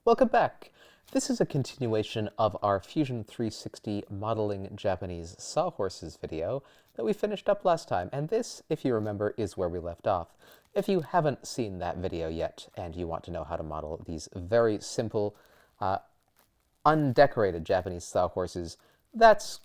Welcome back! This is a continuation of our Fusion 360 Modeling Japanese Sawhorses video that we finished up last time, and this, if you remember, is where we left off. If you haven't seen that video yet and you want to know how to model these very simple, undecorated Japanese sawhorses, that's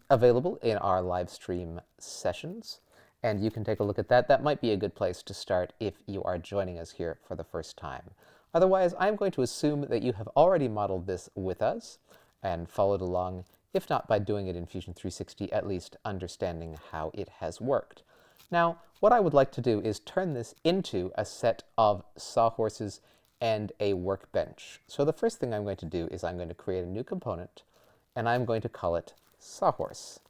available in our live stream sessions, and you can take a look at that. That might be a good place to start if you are joining us here for the first time. Otherwise, I'm going to assume that you have already modeled this with us and followed along, if not by doing it in Fusion 360, at least understanding how it has worked. Now, what I would like to do is turn this into a set of sawhorses and a workbench. So the first thing I'm going to do is I'm going to create a new component, and I'm going to call it Sawhorse.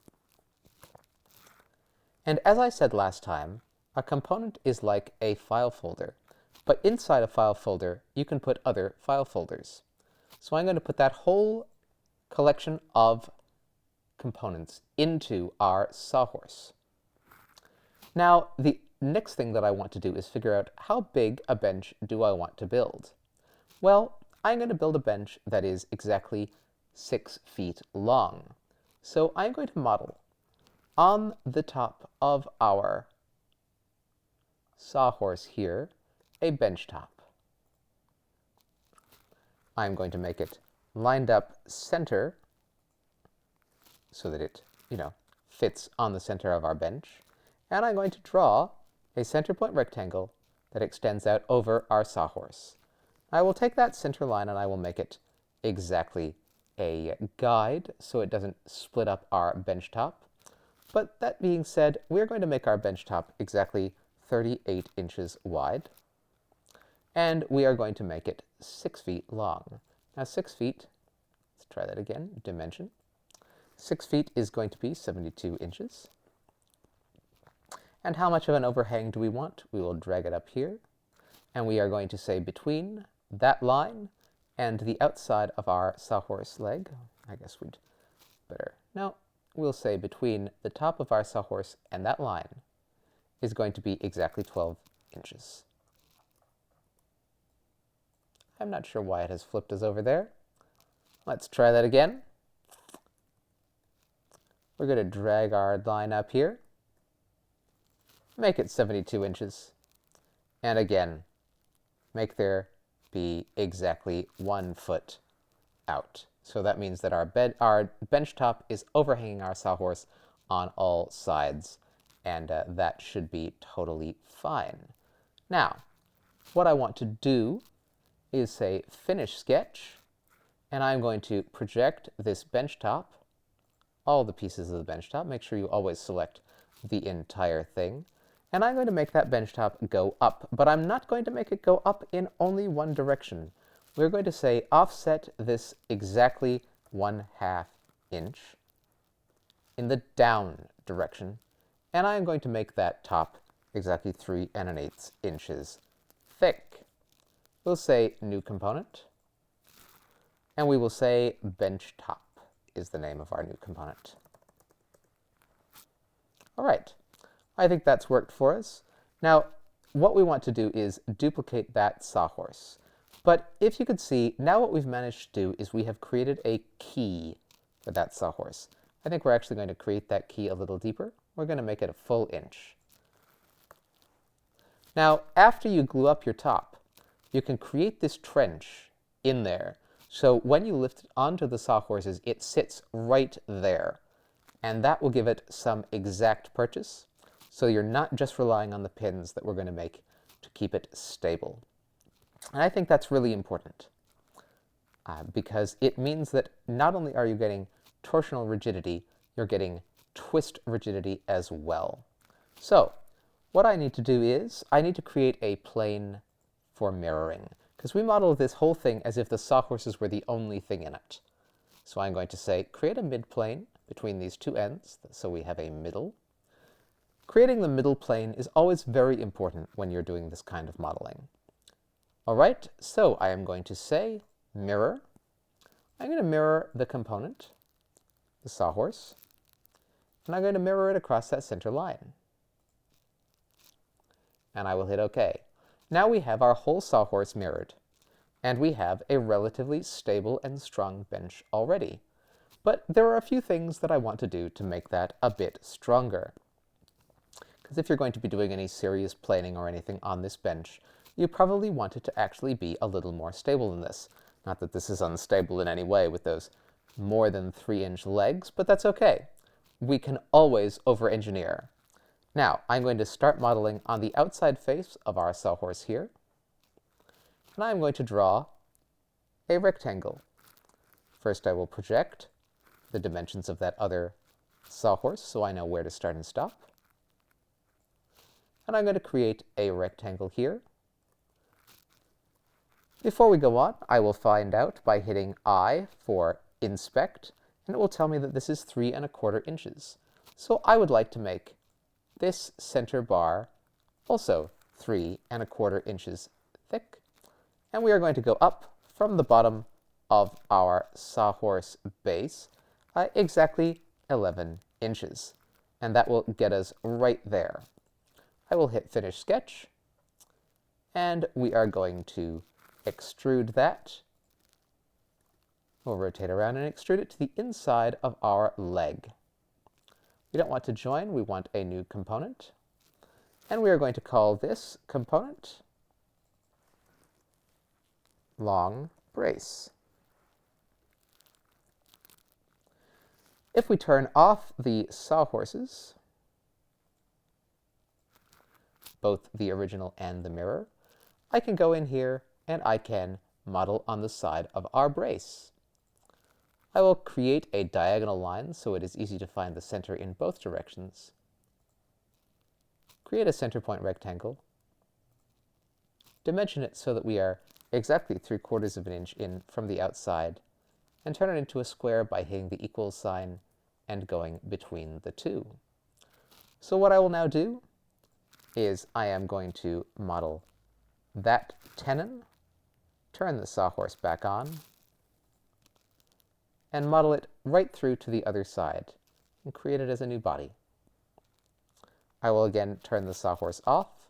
And as I said last time, a component is like a file folder. But inside a file folder, you can put other file folders. So I'm going to put that whole collection of components into our sawhorse. Now, the next thing that I want to do is figure out how big a bench do I want to build. Well, I'm going to build a bench that is exactly 6 feet long. So I'm going to model on the top of our sawhorse here a bench top. I'm going to make it lined up center so that it, fits on the center of our bench. And I'm going to draw a center point rectangle that extends out over our sawhorse. I will take that center line and I will make it exactly a guide so it doesn't split up our bench top. But that being said, we're going to make our bench top exactly 38 inches wide. And we are going to make it 6 feet long. Now 6 feet, let's try that again, dimension. 6 feet is going to be 72 inches. And how much of an overhang do we want? We will drag it up here, and we are going to say between that line and the outside of our sawhorse leg, I guess we'd better, no, we'll say between the top of our sawhorse and that line is going to be exactly 12 inches. I'm not sure why it has flipped us over there. Let's try that again. We're going to drag our line up here, make it 72 inches, and again, make there be exactly 1 foot out. So that means that our bench top is overhanging our sawhorse on all sides, and that should be totally fine. Now, what I want to do is say finish sketch, and I'm going to project this bench top, all the pieces of the bench top. Make sure you always select the entire thing. And I'm going to make that bench top go up, but I'm not going to make it go up in only one direction. We're going to say offset this exactly 1/2 inch in the down direction, and I'm going to make that top exactly 3 1/8 inches thick. We'll say new component, and we will say bench top is the name of our new component. All right, I think that's worked for us. Now, what we want to do is duplicate that sawhorse. But if you could see, now what we've managed to do is we have created a key for that sawhorse. I think we're actually going to create that key a little deeper. We're going to make it a full inch. Now, after you glue up your top, you can create this trench in there. So when you lift it onto the sawhorses, it sits right there. And that will give it some exact purchase. So you're not just relying on the pins that we're going to make to keep it stable. And I think that's really important because it means that not only are you getting torsional rigidity, you're getting twist rigidity as well. So what I need to do is I need to create a plane for mirroring, because we modeled this whole thing as if the sawhorses were the only thing in it. So I'm going to say create a midplane between these two ends, so we have a middle. Creating the middle plane is always very important when you're doing this kind of modeling. All right, so I am going to say mirror. I'm going to mirror the component, the sawhorse, and I'm going to mirror it across that center line. And I will hit OK. Now we have our whole sawhorse mirrored. and we have a relatively stable and strong bench already. But there are a few things that I want to do to make that a bit stronger. Because if you're going to be doing any serious planing or anything on this bench, you probably want it to actually be a little more stable than this. Not that this is unstable in any way with those more than 3-inch legs, but that's okay. We can always over-engineer. Now, I'm going to start modeling on the outside face of our sawhorse here, and I'm going to draw a rectangle. First, I will project the dimensions of that other sawhorse so I know where to start and stop. And I'm going to create a rectangle here. Before we go on, I will find out by hitting I for inspect, and it will tell me that this is 3¼ inches. So I would like to make this center bar also 3¼ inches thick, and we are going to go up from the bottom of our sawhorse base exactly 11 inches, and that will get us right there. I will hit Finish Sketch, and we are going to extrude that. We'll rotate around and extrude it to the inside of our leg. We don't want to join, we want a new component. And we are going to call this component long brace. If we turn off the sawhorses, both the original and the mirror, I can go in here and I can model on the side of our brace. I will create a diagonal line so it is easy to find the center in both directions. Create a center point rectangle. Dimension it so that we are exactly 3/4 inch in from the outside, and turn it into a square by hitting the equal sign and going between the two. So what I will now do is I am going to model that tenon, turn the sawhorse back on, and model it right through to the other side, and create it as a new body. I will again turn the sawhorse off.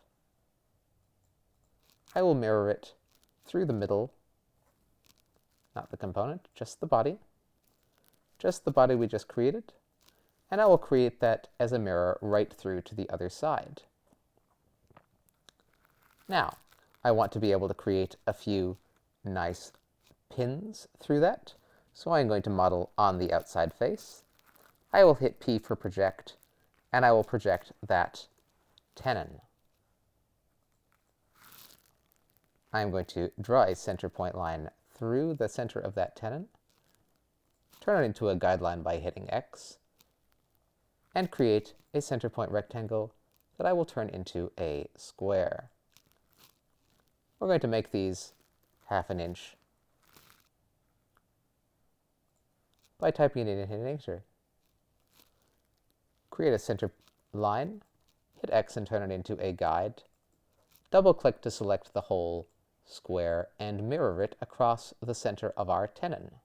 I will mirror it through the middle, not the component, just the body we just created, and I will create that as a mirror right through to the other side. Now, I want to be able to create a few nice pins through that, so I'm going to model on the outside face. I will hit P for project, and I will project that tenon. I'm going to draw a center point line through the center of that tenon, turn it into a guideline by hitting X, and create a center point rectangle that I will turn into a square. We're going to make these 1/2 inch by typing it in and hitting Enter. Create a center line, hit X and turn it into a guide. Double-click to select the whole square and mirror it across the center of our tenon.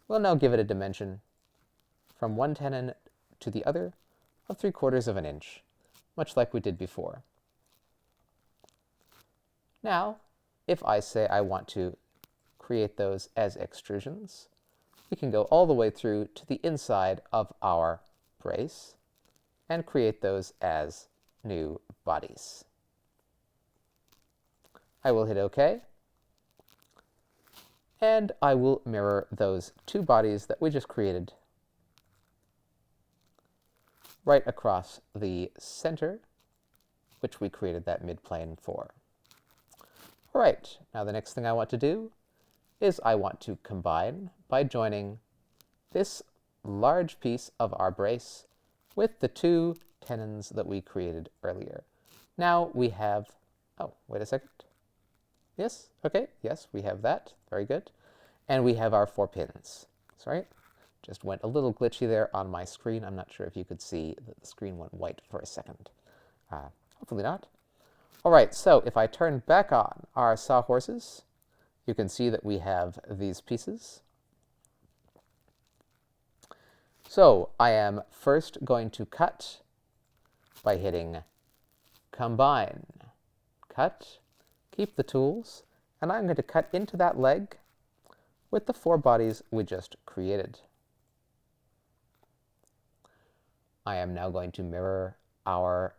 We'll now give it a dimension from one tenon to the other of 3/4 inch, much like we did before. Now, if I say I want to create those as extrusions, we can go all the way through to the inside of our brace and create those as new bodies. I will hit OK, and I will mirror those two bodies that we just created right across the center, which we created that midplane for. All right, now the next thing I want to do is I want to combine by joining this large piece of our brace with the two tenons that we created earlier. Now we have, oh, wait a second. Yes, okay, yes, we have that, very good. And we have our 4 pins, that's right. Just went a little glitchy there on my screen. I'm not sure if you could see that the screen went white for a second. Hopefully not. All right, so if I turn back on our sawhorses, you can see that we have these pieces. So I am first going to cut by hitting Combine, Cut, keep the tools, and I'm going to cut into that leg with the 4 bodies we just created. I am now going to mirror our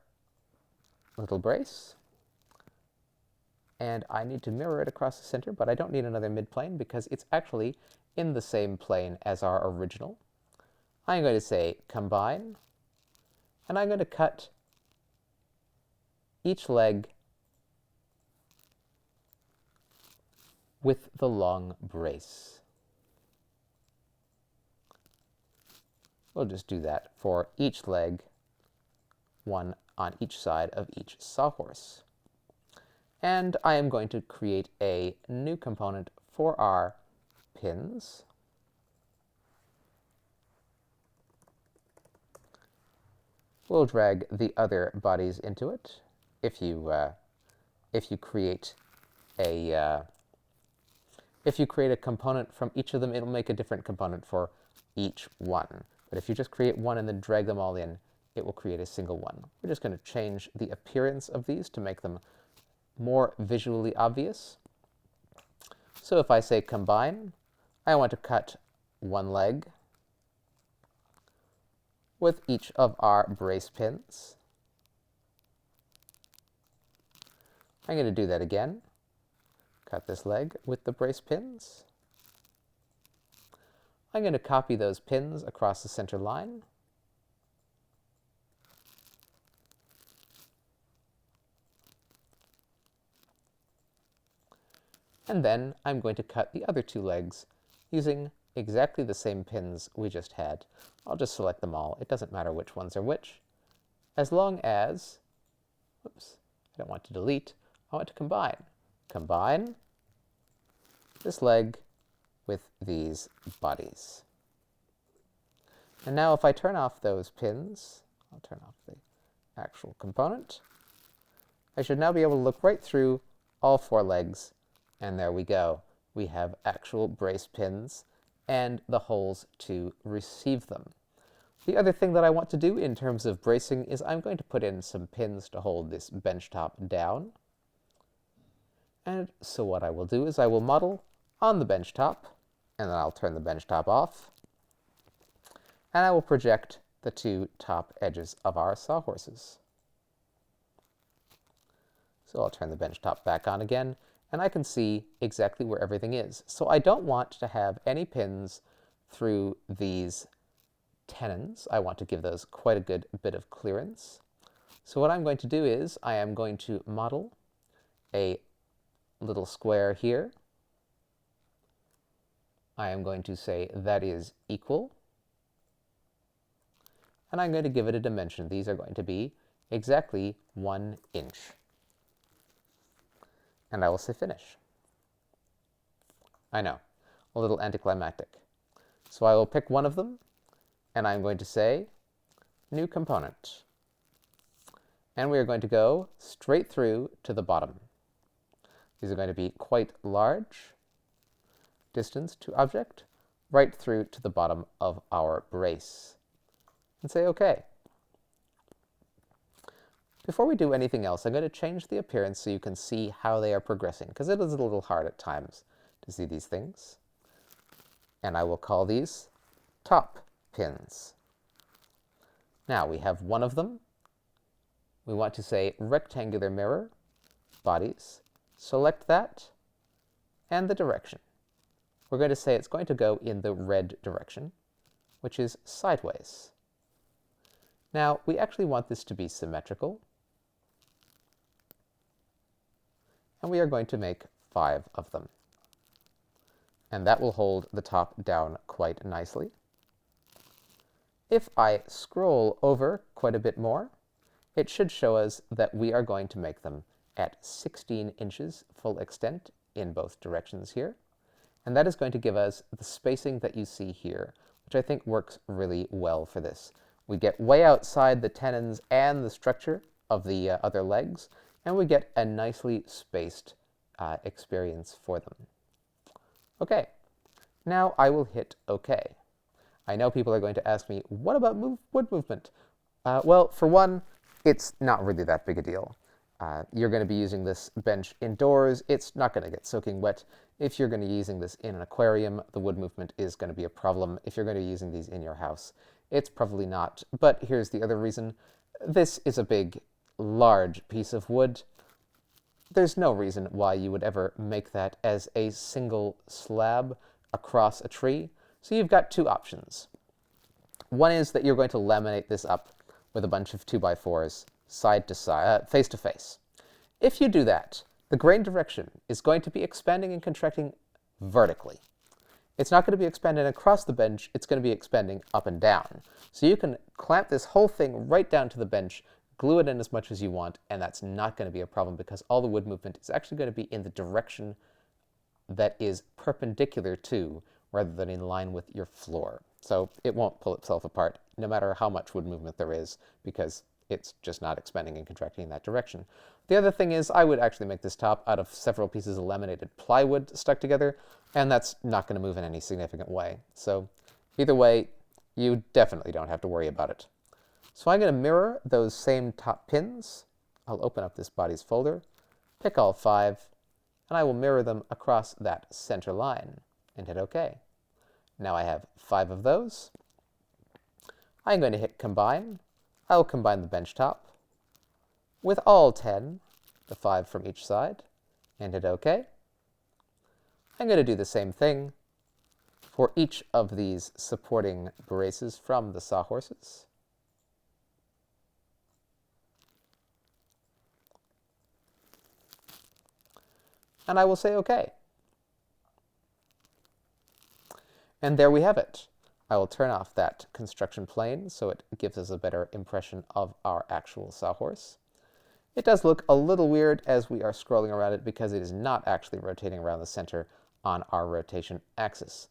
little brace, and I need to mirror it across the center, but I don't need another midplane because it's actually in the same plane as our original. I'm going to say combine, and I'm going to cut each leg with the long brace. We'll just do that for each leg, one on each side of each sawhorse. And I am going to create a new component for our pins. We'll drag the other bodies into it. If you create a component from each of them, it'll make a different component for each one. But if you just create one and then drag them all in, it will create a single one. We're just going to change the appearance of these to make them more visually obvious. So if I say combine, I want to cut one leg with each of our brace pins. I'm going to do that again. Cut this leg with the brace pins. I'm going to copy those pins across the center line. And then I'm going to cut the other 2 legs using exactly the same pins we just had. I'll just select them all. It doesn't matter which ones are which, as long as, oops, I don't want to delete, I want to combine. Combine this leg with these bodies. And now if I turn off those pins, I'll turn off the actual component, I should now be able to look right through all 4 legs, and there we go. We have actual brace pins and the holes to receive them. The other thing that I want to do in terms of bracing is I'm going to put in some pins to hold this bench top down. And so what I will do is I will model on the bench top, and then I'll turn the bench top off, and I will project the 2 top edges of our sawhorses. So I'll turn the bench top back on again, and I can see exactly where everything is. So I don't want to have any pins through these tenons. I want to give those quite a good bit of clearance. So what I'm going to do is I am going to model a little square here. I am going to say that is equal, and I'm going to give it a dimension. These are going to be exactly 1 inch. And I will say finish. I know, a little anticlimactic. So I will pick one of them, and I'm going to say new component. And we are going to go straight through to the bottom. These are going to be quite large. Distance to object, right through to the bottom of our brace. And say OK. Before we do anything else, I'm going to change the appearance so you can see how they are progressing, because it is a little hard at times to see these things. And I will call these top pins. Now we have one of them. We want to say rectangular mirror, bodies. Select that, and the direction. We're going to say it's going to go in the red direction, which is sideways. Now, we actually want this to be symmetrical, and we are going to make 5 of them. And that will hold the top down quite nicely. If I scroll over quite a bit more, it should show us that we are going to make them at 16 inches full extent in both directions here. And that is going to give us the spacing that you see here, which I think works really well for this. We get way outside the tenons and the structure of the other legs, and we get a nicely spaced experience for them. Okay, now I will hit OK. I know people are going to ask me, what about wood movement? Well, for one, it's not really that big a deal. You're going to be using this bench indoors. It's not going to get soaking wet. If you're going to be using this in an aquarium, the wood movement is going to be a problem. If you're going to be using these in your house, it's probably not. But here's the other reason. This is a big, large piece of wood. There's no reason why you would ever make that as a single slab across a tree. So you've got two options. One is that you're going to laminate this up with a bunch of 2x4s side to side, face to face. If you do that, the grain direction is going to be expanding and contracting vertically. It's not going to be expanding across the bench, it's going to be expanding up and down. So you can clamp this whole thing right down to the bench, glue it in as much as you want, and that's not going to be a problem because all the wood movement is actually going to be in the direction that is perpendicular to, rather than in line with your floor. So it won't pull itself apart, no matter how much wood movement there is, because it's just not expanding and contracting in that direction. The other thing is I would actually make this top out of several pieces of laminated plywood stuck together, and that's not going to move in any significant way. So either way, you definitely don't have to worry about it. So I'm going to mirror those same top pins. I'll open up this bodies folder, pick all 5, and I will mirror them across that center line and hit OK. Now I have 5 of those. I'm going to hit combine. I will combine the bench top with all 10, the 5 from each side, and hit OK. I'm going to do the same thing for each of these supporting braces from the Sawhorses. And I will say OK. And there we have it. I will turn off that construction plane so it gives us a better impression of our actual Sawhorse. It does look a little weird as we are scrolling around it because it is not actually rotating around the center on our rotation axis.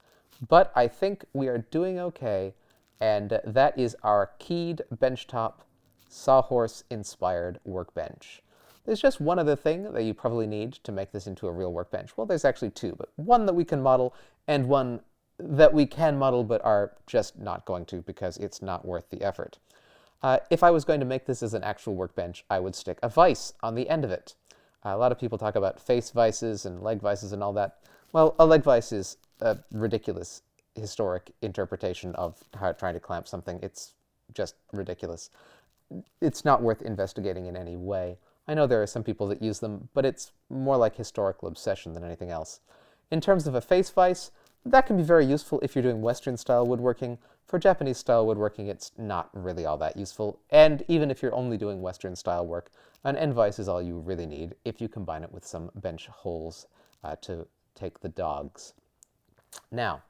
But I think we are doing okay, and that is our keyed benchtop Sawhorse-inspired workbench. There's just one other thing that you probably need to make this into a real workbench. Well, there's actually 2, but one that we can model and one that we can model but are just not going to because it's not worth the effort. If I was going to make this as an actual workbench, I would stick a vise on the end of it. A lot of people talk about face vices and leg vices and all that. Well, a leg vise is a ridiculous historic interpretation of how trying to clamp something. It's just ridiculous. It's not worth investigating in any way. I know there are some people that use them, but it's more like historical obsession than anything else. In terms of a face vise, that can be very useful if you're doing Western-style woodworking. For Japanese-style woodworking, it's not really all that useful. And even if you're only doing Western-style work, an end vise is all you really need if you combine it with some bench holes to take the dogs. Now,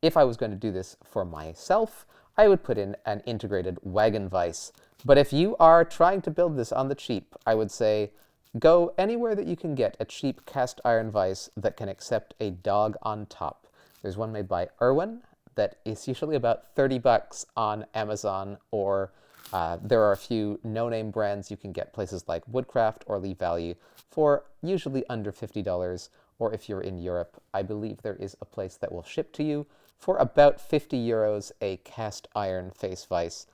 if I was going to do this for myself, I would put in an integrated wagon vise. But if you are trying to build this on the cheap, I would say go anywhere that you can get a cheap cast iron vise that can accept a dog on top. There's one made by Irwin that is usually about $30 on Amazon, or there are a few no-name brands you can get places like Woodcraft or Lee Value for usually under $50, or if you're in Europe, I believe there is a place that will ship to you for about 50 euros a cast iron face vise.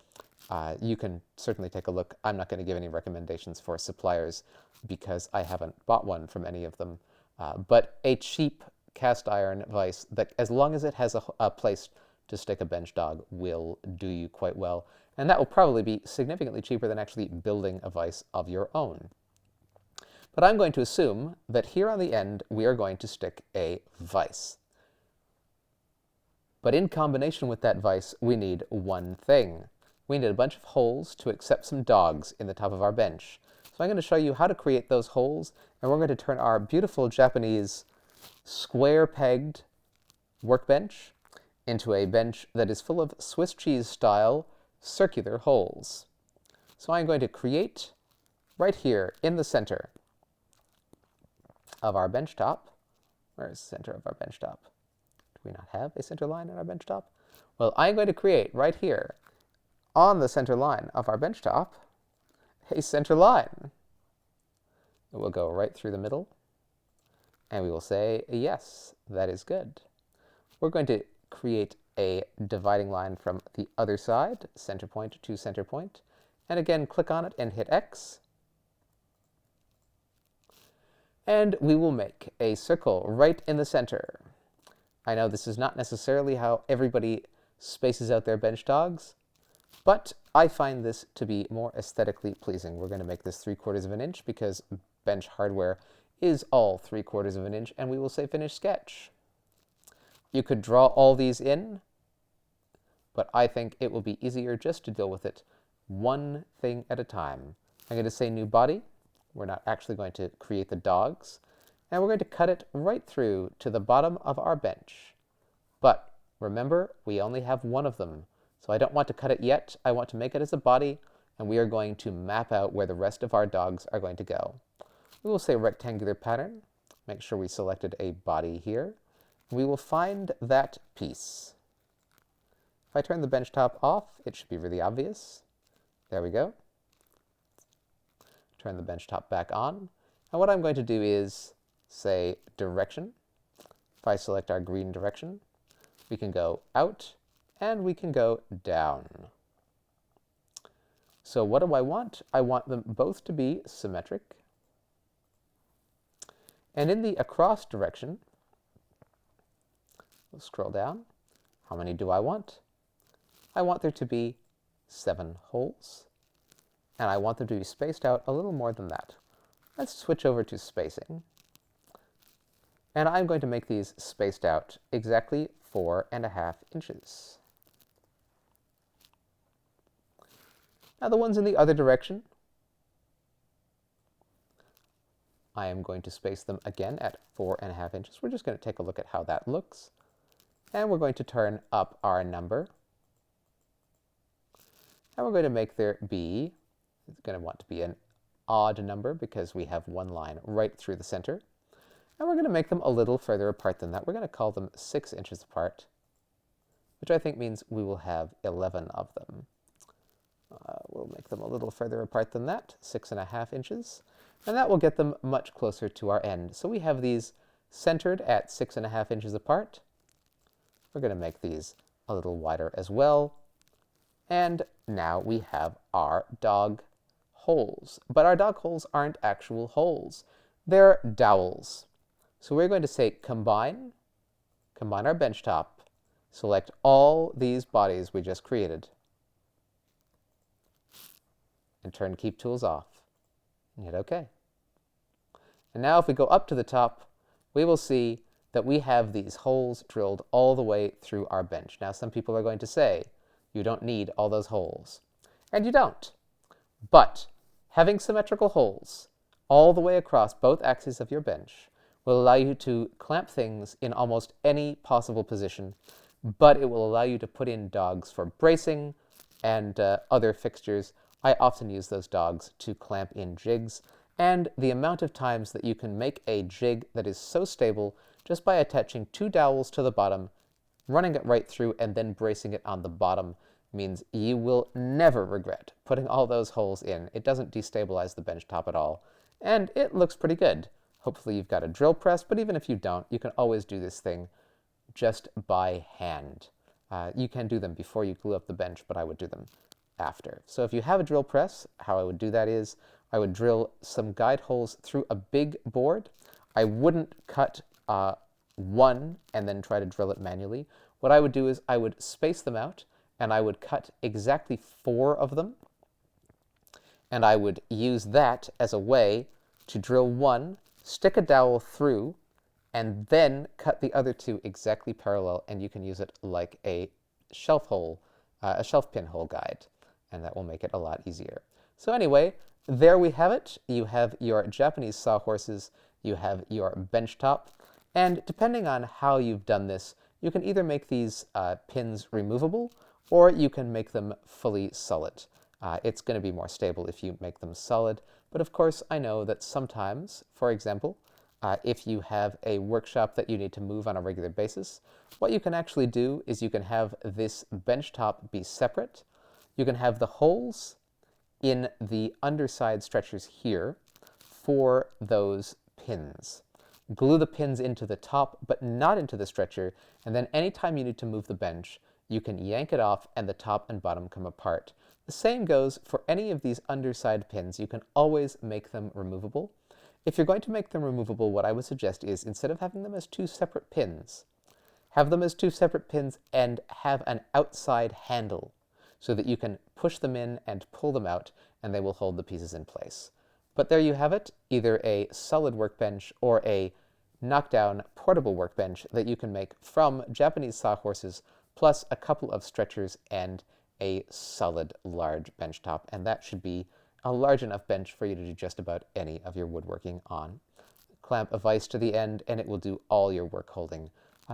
You can certainly take a look. I'm not going to give any recommendations for suppliers because I haven't bought one from any of them. But a cheap cast iron vise that, as long as it has a place to stick a bench dog, will do you quite well. And that will probably be significantly cheaper than actually building a vise of your own. But I'm going to assume that here on the end, we are going to stick a vise. But in combination with that vise, we need one thing. We need a bunch of holes to accept some dogs in the top of our bench. So I'm going to show you how to create those holes, and we're going to turn our beautiful Japanese square-pegged workbench into a bench that is full of Swiss cheese-style circular holes. So I'm going to create right here in the center of our bench top. Where is the center of our bench top? Do we not have a center line in our bench top? Well, I'm going to create right here on the center line of our bench top a center line. It will go right through the middle, and we will say, yes, that is good. We're going to create a dividing line from the other side, center point to center point, and again, click on it and hit X. And we will make a circle right in the center. I know this is not necessarily how everybody spaces out their bench dogs, but I find this to be more aesthetically pleasing. We're going to make this 3/4 of an inch because bench hardware is all 3/4 of an inch, and we will say finish sketch. You could draw all these in, but I think it will be easier just to deal with it one thing at a time. I'm going to say new body. We're not actually going to create the dogs, and we're going to cut it right through to the bottom of our bench. But remember, we only have one of them, so I don't want to cut it yet. I want to make it as a body, and we are going to map out where the rest of our dogs are going to go. We will say rectangular pattern. Make sure we selected a body here. We will find that piece. If I turn the bench top off, it should be really obvious. There we go. Turn the bench top back on. And what I'm going to do is say direction. If I select our green direction, we can go out and we can go down. So what do I want? I want them both to be symmetric. And in the across direction, we'll scroll down. How many do I want? I want there to be 7 holes, and I want them to be spaced out a little more than that. Let's switch over to spacing. And I'm going to make these spaced out exactly 4.5 inches. Now the ones in the other direction, I am going to space them again at 4.5 inches. We're just going to take a look at how that looks. And we're going to turn up our number. And we're going to make there be, it's going to want to be an odd number because we have one line right through the center. And we're going to make them a little further apart than that. We're going to call them 6 inches apart, which I think means we will have 11 of them. We'll make them a little further apart than that, 6.5 inches. And that will get them much closer to our end. So we have these centered at 6.5 inches apart. We're going to make these a little wider as well. And now we have our dog holes. But our dog holes aren't actual holes. They're dowels. So we're going to say combine our bench top, select all these bodies we just created, and turn Keep Tools off, and hit OK. And now if we go up to the top, we will see that we have these holes drilled all the way through our bench. Now some people are going to say, you don't need all those holes. And you don't. But having symmetrical holes all the way across both axes of your bench will allow you to clamp things in almost any possible position, but it will allow you to put in dogs for bracing and other fixtures. I often use those dogs to clamp in jigs, and the amount of times that you can make a jig that is so stable just by attaching 2 dowels to the bottom, running it right through, and then bracing it on the bottom means you will never regret putting all those holes in. It doesn't destabilize the bench top at all, and it looks pretty good. Hopefully you've got a drill press, but even if you don't, you can always do this thing just by hand. You can do them before you glue up the bench, but I would do them after. So if you have a drill press, how I would do that is I would drill some guide holes through a big board. I wouldn't cut one and then try to drill it manually. What I would do is I would space them out, and I would cut exactly 4 of them, and I would use that as a way to drill one, stick a dowel through, and then cut the other 2 exactly parallel, and you can use it like a shelf hole, a shelf pin hole guide, and that will make it a lot easier. So anyway, there we have it. You have your Japanese sawhorses, you have your bench top, and depending on how you've done this, you can either make these pins removable, or you can make them fully solid. It's going to be more stable if you make them solid, but of course I know that sometimes, for example, if you have a workshop that you need to move on a regular basis, what you can actually do is you can have this bench top be separate. You can have the holes in the underside stretchers here for those pins. Glue the pins into the top, but not into the stretcher, and then anytime you need to move the bench, you can yank it off and the top and bottom come apart. The same goes for any of these underside pins. You can always make them removable. If you're going to make them removable, what I would suggest is, instead of having them as two separate pins, have them as two separate pins and have an outside handle so that you can push them in and pull them out and they will hold the pieces in place. But there you have it, either a solid workbench or a knockdown portable workbench that you can make from Japanese sawhorses, plus a couple of stretchers and a solid large bench top. And that should be a large enough bench for you to do just about any of your woodworking on. Clamp a vise to the end and it will do all your work holding.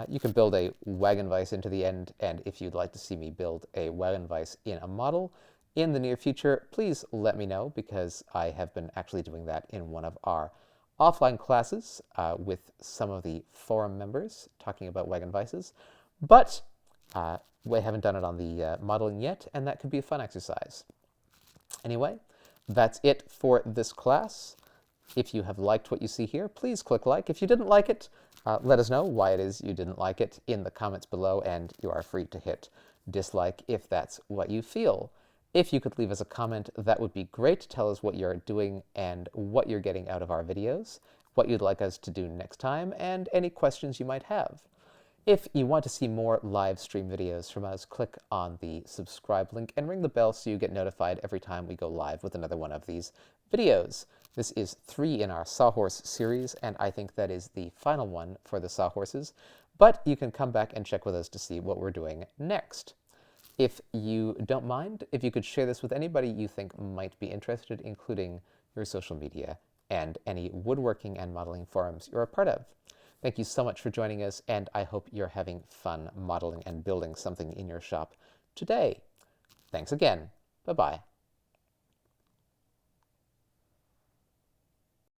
You can build a wagon vise into the end, and if you'd like to see me build a wagon vise in a model in the near future, please let me know, because I have been actually doing that in one of our offline classes with some of the forum members talking about wagon vices. But we haven't done it on the modeling yet, and that could be a fun exercise. Anyway, that's it for this class. If you have liked what you see here, please click like. If you didn't like it, let us know why it is you didn't like it in the comments below, and you are free to hit dislike if that's what you feel. If you could leave us a comment, that would be great. Tell us what you're doing and what you're getting out of our videos, what you'd like us to do next time, and any questions you might have. If you want to see more live stream videos from us, click on the subscribe link and ring the bell so you get notified every time we go live with another one of these videos. This is 3 in our Sawhorse series, and I think that is the final one for the Sawhorses, but you can come back and check with us to see what we're doing next. If you don't mind, if you could share this with anybody you think might be interested, including your social media and any woodworking and modeling forums you're a part of. Thank you so much for joining us, and I hope you're having fun modeling and building something in your shop today. Thanks again. Bye-bye.